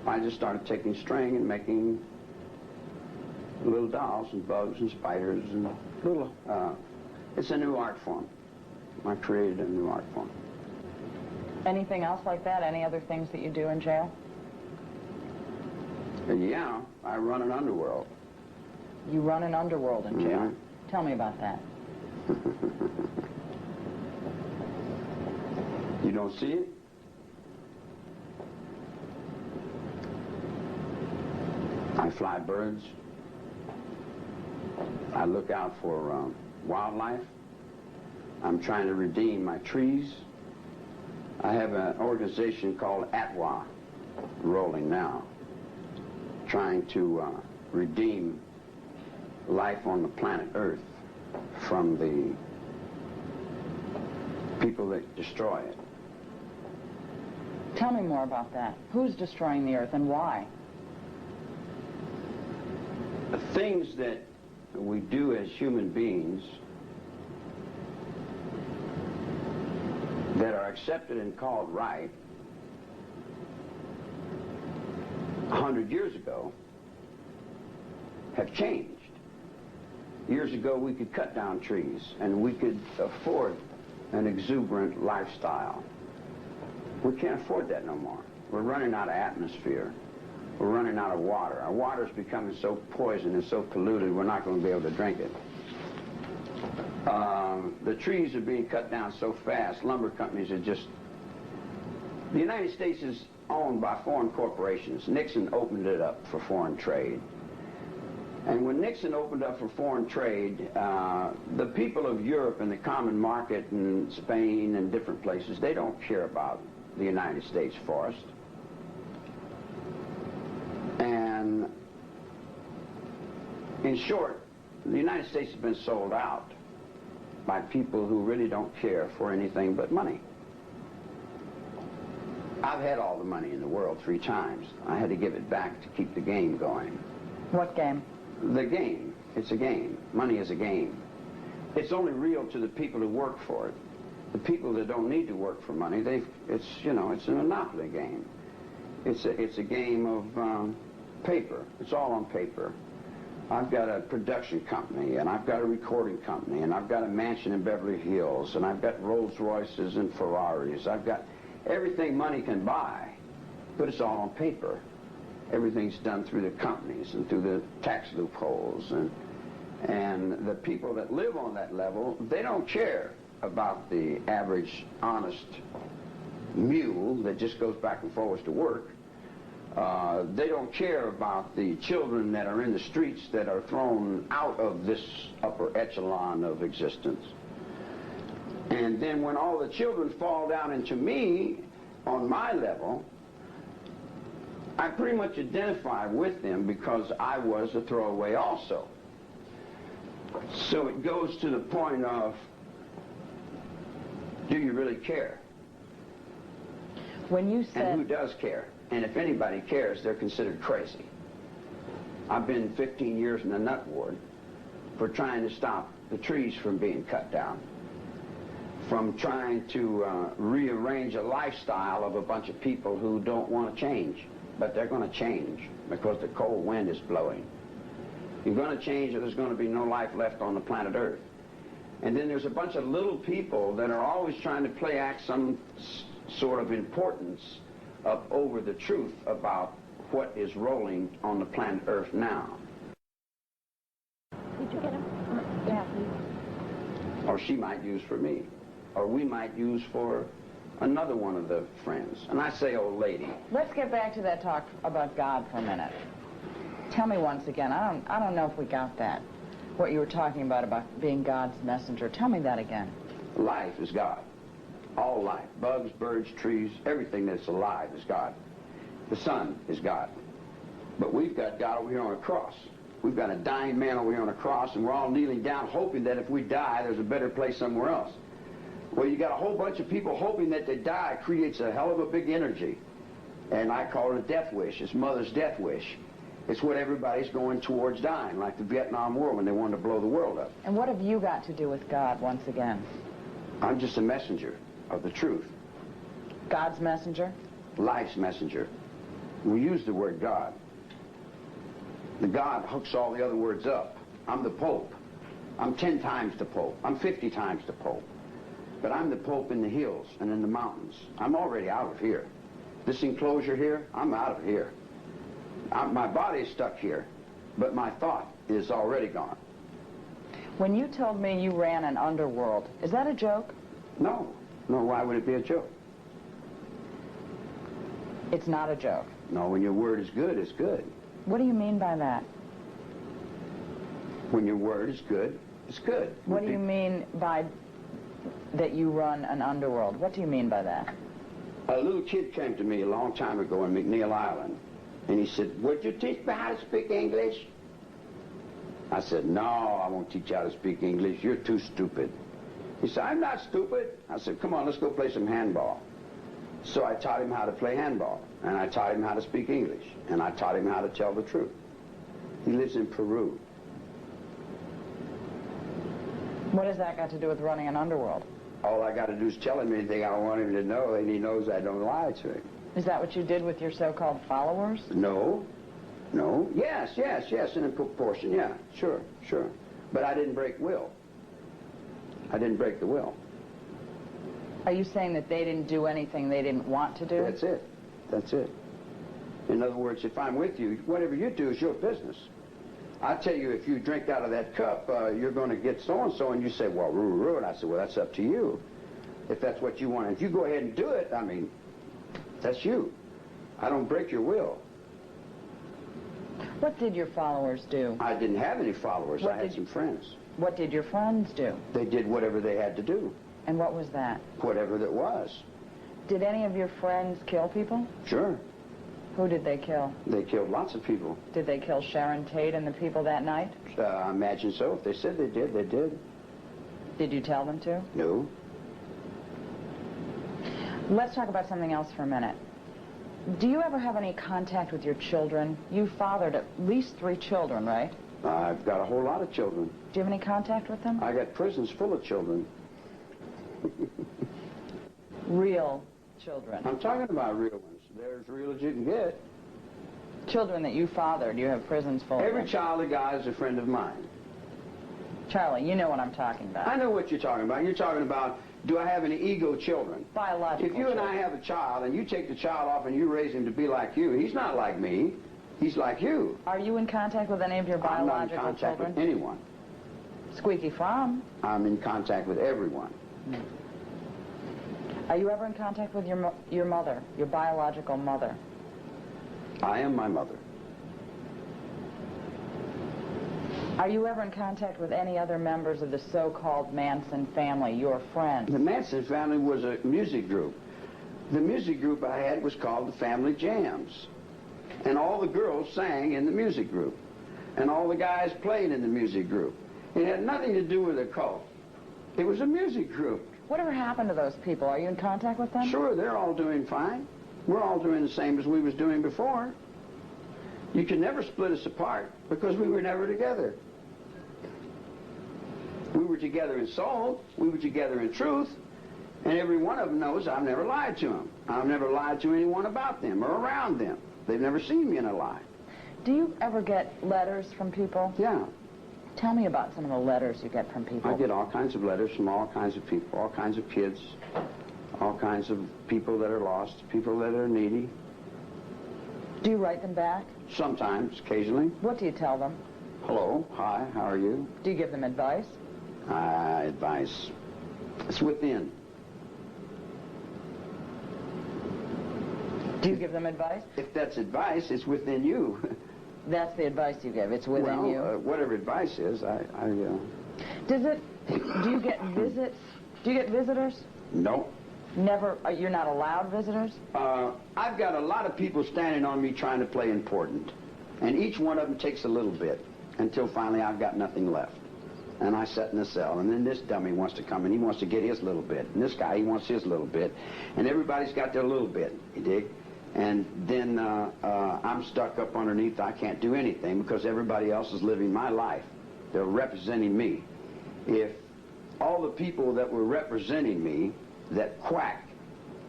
I just started taking string and making little dolls and bugs and spiders and little, it's a new art form. I created a new art form. Anything else like that? Any other things that you do in jail? Yeah, I run an underworld. You run an underworld in jail? Mm-hmm. Tell me about that. You don't see it? I fly birds. I look out for wildlife. I'm trying to redeem my trees. I have an organization called ATWA rolling now, trying to redeem life on the planet Earth from the people that destroy it. Tell me more about that. Who's destroying the Earth and why? The things that we do as human beings that are accepted and called right 100 years ago have changed. Years ago we could cut down trees and we could afford an exuberant lifestyle. We can't afford that no more. We're running out of atmosphere. We're running out of water. Our water's becoming so poisoned and so polluted we're not going to be able to drink it. The trees are being cut down so fast. Lumber companies are just... The United States is owned by foreign corporations. Nixon opened it up for foreign trade. And when Nixon opened up for foreign trade, the people of Europe and the common market and Spain and different places, they don't care about the United States forest. And in short, the United States has been sold out by people who really don't care for anything but money. I've had all the money in the world 3 times. I had to give it back to keep the game going. What game? The game. It's a game. Money is a game. It's only real to the people who work for it. The people that don't need to work for money, it's a monopoly game. It's a game of paper. It's all on paper. I've got a production company, and I've got a recording company, and I've got a mansion in Beverly Hills, and I've got Rolls Royces and Ferraris. I've got everything money can buy, but it's all on paper. Everything's done through the companies and through the tax loopholes, and the people that live on that level, they don't care about the average honest mule that just goes back and forwards to work. They don't care about the children that are in the streets that are thrown out of this upper echelon of existence. And then when all the children fall down into me, on my level, I pretty much identify with them because I was a throwaway also. So it goes to the point of, do you really care? When you said... And who does care? And if anybody cares, they're considered crazy. I've been 15 years in the nut ward for trying to stop the trees from being cut down, from trying to rearrange a lifestyle of a bunch of people who don't want to change. But they're going to change because the cold wind is blowing. You're going to change or there's going to be no life left on the planet Earth. And then there's a bunch of little people that are always trying to play act some sort of importance up over the truth about what is rolling on the planet Earth now. Did you get him? Yeah. Or she might use for me. Or we might use for another one of the friends. And I say old lady. Let's get back to that talk about God for a minute. Tell me once again, I don't know if we got that. What you were talking about being God's messenger. Tell me that again. Life is God. All life. Bugs, birds, trees, everything that's alive is God. The sun is God. But we've got God over here on a cross. We've got a dying man over here on a cross, and we're all kneeling down hoping that if we die, there's a better place somewhere else. Well, you got a whole bunch of people hoping that they die creates a hell of a big energy. And I call it a death wish. It's mother's death wish. It's what everybody's going towards dying, like the Vietnam War when they wanted to blow the world up. And what have you got to do with God once again? I'm just a messenger of the truth. God's messenger? Life's messenger. We use the word God. The God hooks all the other words up. I'm the Pope. I'm 10 times the Pope. I'm 50 times the Pope. But I'm the Pope in the hills and in the mountains. I'm already out of here. This enclosure here, I'm out of here. My body's stuck here, but my thought is already gone. When you told me you ran an underworld, is that a joke? No. No, why would it be a joke? It's not a joke. No, when your word is good, it's good. What do you mean by that? When your word is good, it's good. What do you mean by that you run an underworld? What do you mean by that? A little kid came to me a long time ago in McNeil Island, and he said, "Would you teach me how to speak English?" I said, "No, I won't teach you how to speak English. You're too stupid." He said, "I'm not stupid." I said, "Come on, let's go play some handball." So I taught him how to play handball, and I taught him how to speak English, and I taught him how to tell the truth. He lives in Peru. What has that got to do with running an underworld? All I got to do is tell him anything I want him to know, and he knows I don't lie to him. Is that what you did with your so-called followers? No. No. Yes, in a proportion, yeah, sure. But I didn't break will. I didn't break the will. Are you saying that they didn't do anything they didn't want to do? That's it. In other words, if I'm with you, whatever you do is your business. I tell you, if you drink out of that cup, you're going to get so-and-so, and you say, "Well, roo." And I say, "Well, that's up to you. If that's what you want. If you go ahead and do it, I mean, that's you. I don't break your will." What did your followers do? I didn't have any followers. I had some friends. What did your friends do? They did whatever they had to do. And what was that? Whatever that was. Did any of your friends kill people? Sure. Who did they kill? They killed lots of people. Did they kill Sharon Tate and the people that night? I imagine so. If they said they did, they did. Did you tell them to? No. Let's talk about something else for a minute. Do you ever have any contact with your children? You fathered at least 3 children, right? I've got a whole lot of children. Do you have any contact with them? I got prisons full of children. Real children? I'm talking about real ones. They're as real as you can get. Children that you fathered, you have prisons full of them? Every child of God is a friend of mine. Charlie, you know what I'm talking about. I know what you're talking about. You're talking about, do I have any ego children? Biological If you and I have a child, and you take the child off and you raise him to be like you, he's not like me. He's like you. Are you in contact with any of your biological children? I'm not in contact children? with anyone. Squeaky Farm. I'm in contact with everyone. Are you ever in contact with your mother, your biological mother? I am my mother. Are you ever in contact with any other members of the so-called Manson family, your friends? The Manson family was a music group. The music group I had was called the Family Jams. And all the girls sang in the music group. And all the guys played in the music group. It had nothing to do with a cult. It was a music group. Whatever happened to those people? Are you in contact with them? Sure, they're all doing fine. We're all doing the same as we was doing before. You can never split us apart because we were never together. We were together in soul. We were together in truth. And every one of them knows I've never lied to them. I've never lied to anyone about them or around them. They've never seen me in a lie. Do you ever get letters from people? Yeah. Tell me about some of the letters you get from people. I get all kinds of letters from all kinds of people, all kinds of kids, all kinds of people that are lost, people that are needy. Do you write them back? Sometimes, occasionally. What do you tell them? Hello, hi, how are you? Do you give them advice? Advice. It's within. Do you give them advice? If that's advice, it's within you. That's the advice you give. It's within you. Whatever advice is, Do you get visits? Do you get visitors? No. Never. You're not allowed visitors? I've got a lot of people standing on me trying to play important. And each one of them takes a little bit until finally I've got nothing left. And I sit in the cell. And then this dummy wants to come and he wants to get his little bit. And this guy, he wants his little bit. And everybody's got their little bit, you dig? And then I'm stuck up underneath. I can't do anything because everybody else is living my life. They're representing me. If all the people that were representing me that quack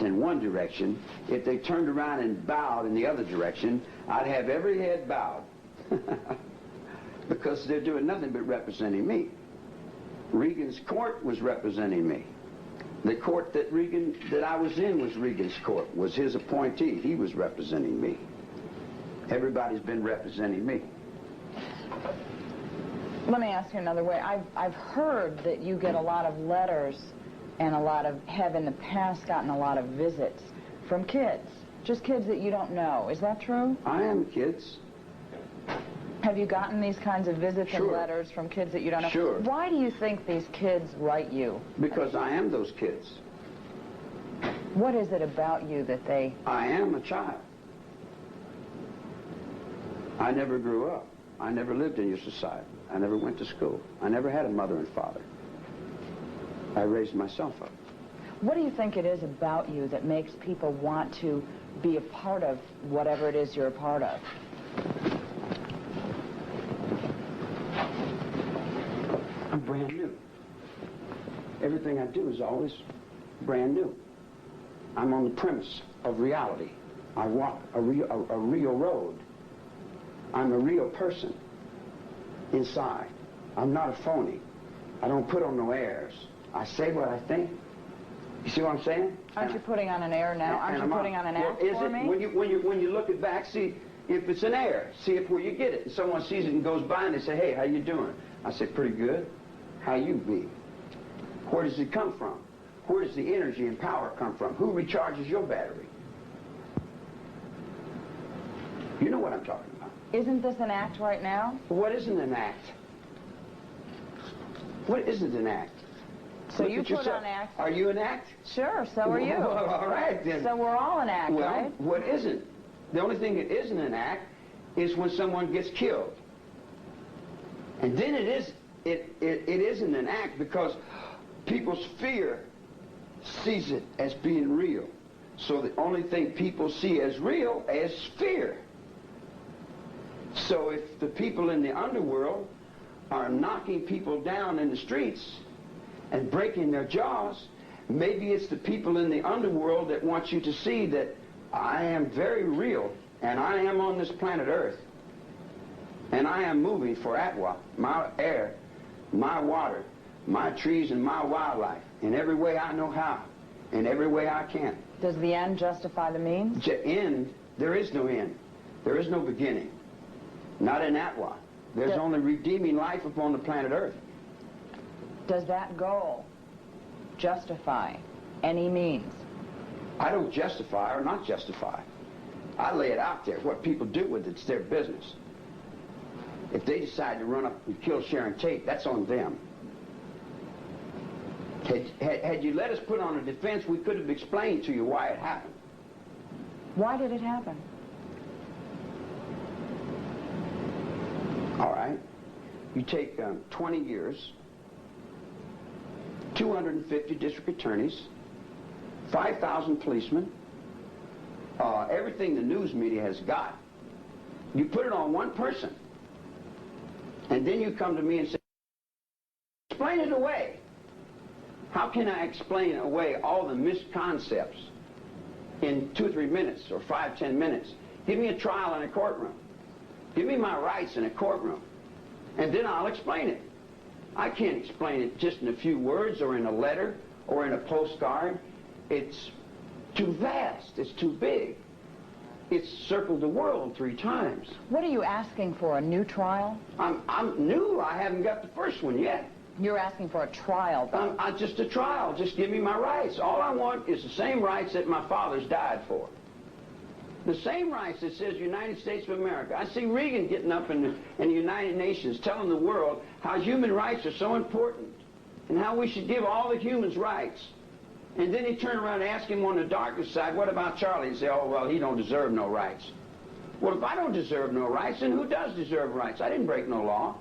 marched in one direction, if they turned around and bowed in the other direction, I'd have every head bowed. Because they're doing nothing but representing me. Reagan's court was representing me. The court that I was in was Reagan's court, was his appointee. He was representing me. Everybody's been representing me. Let me ask you another way. I've heard that you get a lot of letters and have in the past gotten a lot of visits from kids, just kids that you don't know. Is that true? I am kids. Have you gotten these kinds of visits and letters from kids that you don't know? Sure. Why do you think these kids write you? Because I am those kids. What is it about you that they... I am a child. I never grew up. I never lived in your society. I never went to school. I never had a mother and father. I raised myself up. What do you think it is about you that makes people want to be a part of whatever it is you're a part of? I'm brand new. Everything I do is always brand new. I'm on the premise of reality. I walk a real road. I'm a real person inside. I'm not a phony. I don't put on no airs. I say what I think. You see what I'm saying? Aren't you putting on an air now? Aren't you putting on an act for me? When you look it back, see if it's an air. See if where you get it. And someone sees it and goes by and they say, hey, how you doing? I say, pretty good. How you be? Where does it come from? Where does the energy and power come from? Who recharges your battery? You know what I'm talking about. Isn't this an act right now? What isn't an act? What isn't an act? So you put on act. Are you an act? Sure, so are you. Well, all right, then. So we're all an act, well, right? What isn't? The only thing that isn't an act is when someone gets killed. And then it isn't an act because people's fear sees it as being real. So the only thing people see as real is fear. So if the people in the underworld are knocking people down in the streets and breaking their jaws, maybe it's the people in the underworld that want you to see that I am very real and I am on this planet Earth and I am moving for Atwa, my air, my water, my trees and my wildlife in every way I know how, in every way I can. Does the end justify the means? End? There is no end. There is no beginning. Not in Atwa. There's only redeeming life upon the planet Earth. Does that goal justify any means? I don't justify or not justify. I lay it out there. What people do with it's their business. If they decide to run up and kill Sharon Tate, that's on them. Had you let us put on a defense, we could have explained to you why it happened. Why did it happen? All right. You take 20 years, 250 district attorneys, 5,000 policemen, everything the news media has got. You put it on one person. And then you come to me and say, explain it away. How can I explain away all the misconcepts in 2 or 3 minutes or 5, 10 minutes? Give me a trial in a courtroom. Give me my rights in a courtroom. And then I'll explain it. I can't explain it just in a few words or in a letter or in a postcard. It's too vast. It's too big. It's circled the world 3 times. What are you asking for, a new trial? I'm new. I haven't got the first one yet. You're asking for a trial. Just a trial. Just give me my rights. All I want is the same rights that my fathers died for. The same rights that says United States of America. I see Reagan getting up in the United Nations telling the world how human rights are so important and how we should give all the humans rights. And then he turned around and asked him on the darker side, what about Charlie? He'd say, oh, well, he don't deserve no rights. Well, if I don't deserve no rights, then who does deserve rights? I didn't break no law.